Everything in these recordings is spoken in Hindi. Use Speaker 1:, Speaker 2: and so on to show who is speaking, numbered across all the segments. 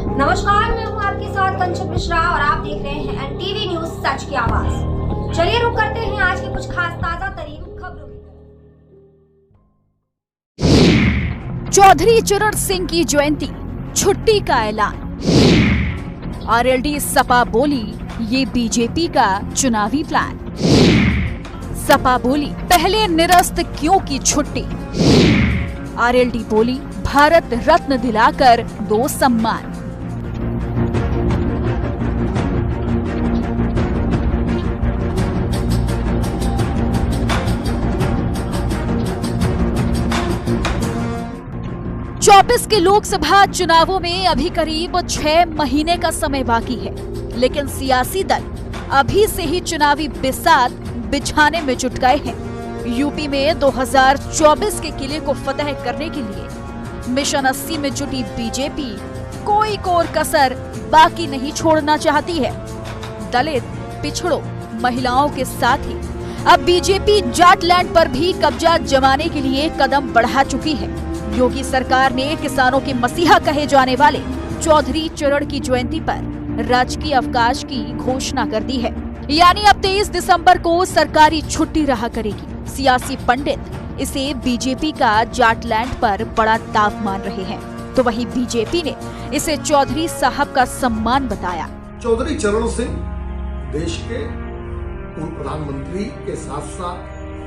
Speaker 1: नमस्कार, मैं हूं आपके साथ कंचन मिश्रा और आप देख रहे हैं एनटीवी न्यूज सच की आवाज। चलिए रुक करते हैं आज के कुछ खास ताजा तरीन खबरों की।
Speaker 2: चौधरी चरण सिंह की जयंती, छुट्टी का ऐलान। आरएलडी सपा बोली ये बीजेपी का चुनावी प्लान। सपा बोली पहले निरस्त क्यों की छुट्टी। आरएलडी बोली भारत रत्न दिलाकर दो सम्मान। चौबीस के लोकसभा चुनावों में अभी करीब 6 महीने का समय बाकी है, लेकिन सियासी दल अभी से ही चुनावी बिसात बिछाने में जुट गए हैं। यूपी में 2024 के किले को फतह करने के लिए मिशन 80 में जुटी बीजेपी कोई कोर कसर बाकी नहीं छोड़ना चाहती है। दलित, पिछड़ों, महिलाओं के साथ ही अब बीजेपी जाटलैंड पर भी कब्जा जमाने के लिए कदम बढ़ा चुकी है। योगी सरकार ने किसानों के मसीहा कहे जाने वाले चौधरी चरण की जयंती पर राजकीय अवकाश की घोषणा कर दी है, यानी अब 23 दिसंबर को सरकारी छुट्टी रहा करेगी। सियासी पंडित इसे बीजेपी का जाटलैंड पर बड़ा दाव मान रहे हैं, तो वहीं बीजेपी ने इसे चौधरी साहब का सम्मान बताया।
Speaker 3: चौधरी चरण सिंह देश के पूर्व प्रधानमंत्री के साथ साथ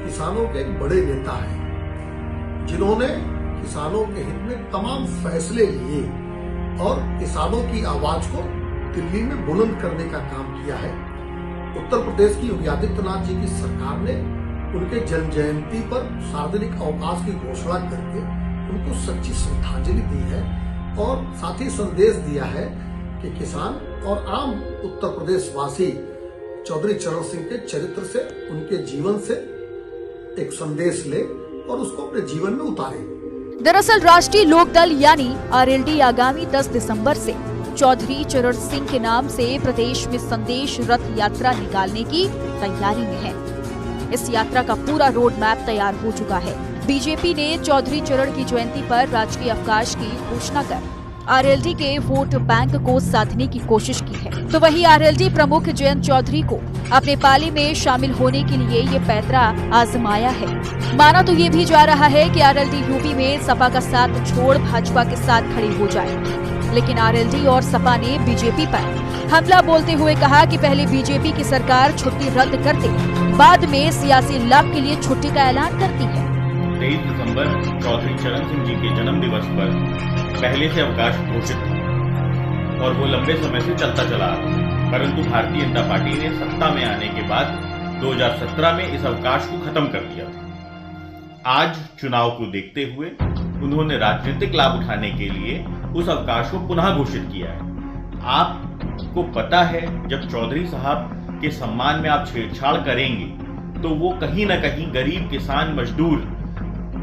Speaker 3: किसानों के एक बड़े नेता हैं, जिन्होंने किसानों के हित में तमाम फैसले लिए और किसानों की आवाज को दिल्ली में बुलंद करने का काम किया है। उत्तर प्रदेश की योगी आदित्यनाथ जी की सरकार ने उनके जन्म जयंती पर सार्वजनिक अवकाश की घोषणा करके उनको सच्ची श्रद्धांजलि दी है और साथ ही संदेश दिया है कि किसान और आम उत्तर प्रदेश वासी चौधरी चरण सिंह के चरित्र से, उनके जीवन से एक संदेश ले और उसको अपने जीवन में उतारे।
Speaker 2: दरअसल राष्ट्रीय लोकदल यानी आरएलडी आगामी 10 दिसंबर से चौधरी चरण सिंह के नाम से प्रदेश में संदेश रथ यात्रा निकालने की तैयारी में है। इस यात्रा का पूरा रोड मैप तैयार हो चुका है। बीजेपी ने चौधरी चरण की जयंती पर राजकीय अवकाश की घोषणा कर आरएलडी के वोट बैंक को साधने की कोशिश की है, तो वहीं आरएलडी प्रमुख जयंत चौधरी को अपने पाले में शामिल होने के लिए ये पैतरा आजमाया है। माना तो ये भी जा रहा है कि आरएलडी यूपी में सपा का साथ छोड़ भाजपा के साथ खड़ी हो जाए, लेकिन आरएलडी और सपा ने बीजेपी पर हमला बोलते हुए कहा कि पहले बीजेपी की सरकार छुट्टी रद्द करते, बाद में सियासी लाभ के लिए छुट्टी का ऐलान करती है।
Speaker 4: 23 दिसंबर चौधरी चरण सिंह जी के जन्म दिवस पर पहले से अवकाश घोषित था और वो लंबे समय से चलता चला आ रहा, परंतु भारतीय जनता पार्टी ने सत्ता में आने के बाद 2017 में इस अवकाश को खत्म कर दिया था। आज चुनाव को देखते हुए उन्होंने राजनीतिक लाभ उठाने के लिए उस अवकाश को पुनः घोषित किया है। आपको पता है, जब चौधरी साहब के सम्मान में आप छेड़छाड़ करेंगे तो वो कहीं ना कहीं गरीब, किसान, मजदूर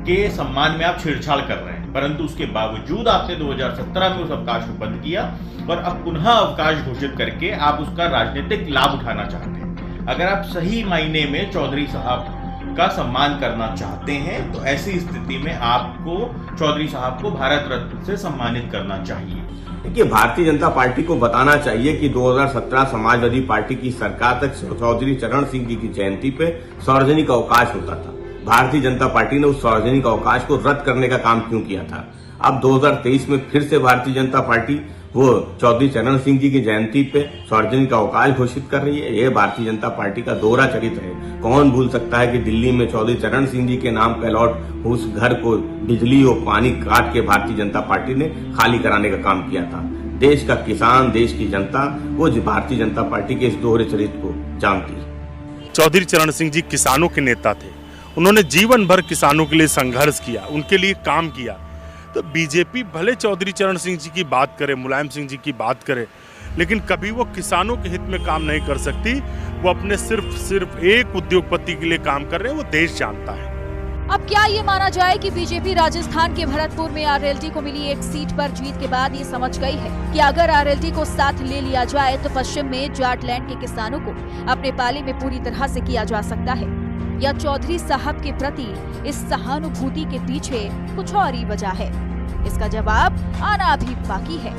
Speaker 4: के सम्मान में आप छेड़छाड़ कर रहे हैं, परंतु उसके बावजूद आपने 2017 में उस अवकाश को बंद किया और अब पुनः अवकाश घोषित करके आप उसका राजनीतिक लाभ उठाना चाहते हैं। अगर आप सही मायने में चौधरी साहब का सम्मान करना चाहते हैं तो ऐसी स्थिति में आपको चौधरी साहब को भारत रत्न से सम्मानित करना चाहिए।
Speaker 5: देखिए, भारतीय जनता पार्टी को बताना चाहिए कि 2017 समाजवादी पार्टी की सरकार तक चौधरी चरण सिंह जी की जयंती पे सार्वजनिक अवकाश होता था। भारतीय जनता पार्टी ने उस सार्वजनिक अवकाश को रद्द करने का काम क्यों किया था? अब 2023 में फिर से भारतीय जनता पार्टी वो चौधरी चरण सिंह जी की जयंती पे सार्वजनिक अवकाश घोषित कर रही है। ये भारतीय जनता पार्टी का दोहरा चरित्र है। कौन भूल सकता है कि दिल्ली में चौधरी चरण सिंह जी के नाम का अलॉट उस घर को बिजली और पानी काट के भारतीय जनता पार्टी ने खाली कराने का काम किया था। देश का किसान, देश की जनता वो भारतीय जनता पार्टी के इस दोहरे चरित्र को जानती है।
Speaker 6: चौधरी चरण सिंह जी किसानों के नेता थे। उन्होंने जीवन भर किसानों के लिए संघर्ष किया, उनके लिए काम किया। तो बीजेपी भले चौधरी चरण सिंह जी की बात करे, मुलायम सिंह जी की बात करे, लेकिन कभी वो किसानों के हित में काम नहीं कर सकती। वो अपने सिर्फ एक उद्योगपति के लिए काम कर रहे हैं, वो देश जानता है।
Speaker 2: अब क्या ये माना जाए कि बीजेपी राजस्थान के भरतपुर में आरएलडी को मिली एक सीट पर जीत के बाद ये समझ गई है कि अगर आरएलडी को साथ ले लिया जाए तो पश्चिम में जाटलैंड के किसानों को अपने पाले में पूरी तरह से किया जा सकता है, या चौधरी साहब के प्रति इस सहानुभूति के पीछे कुछ और ही वजह है? इसका जवाब आना अभी बाकी है।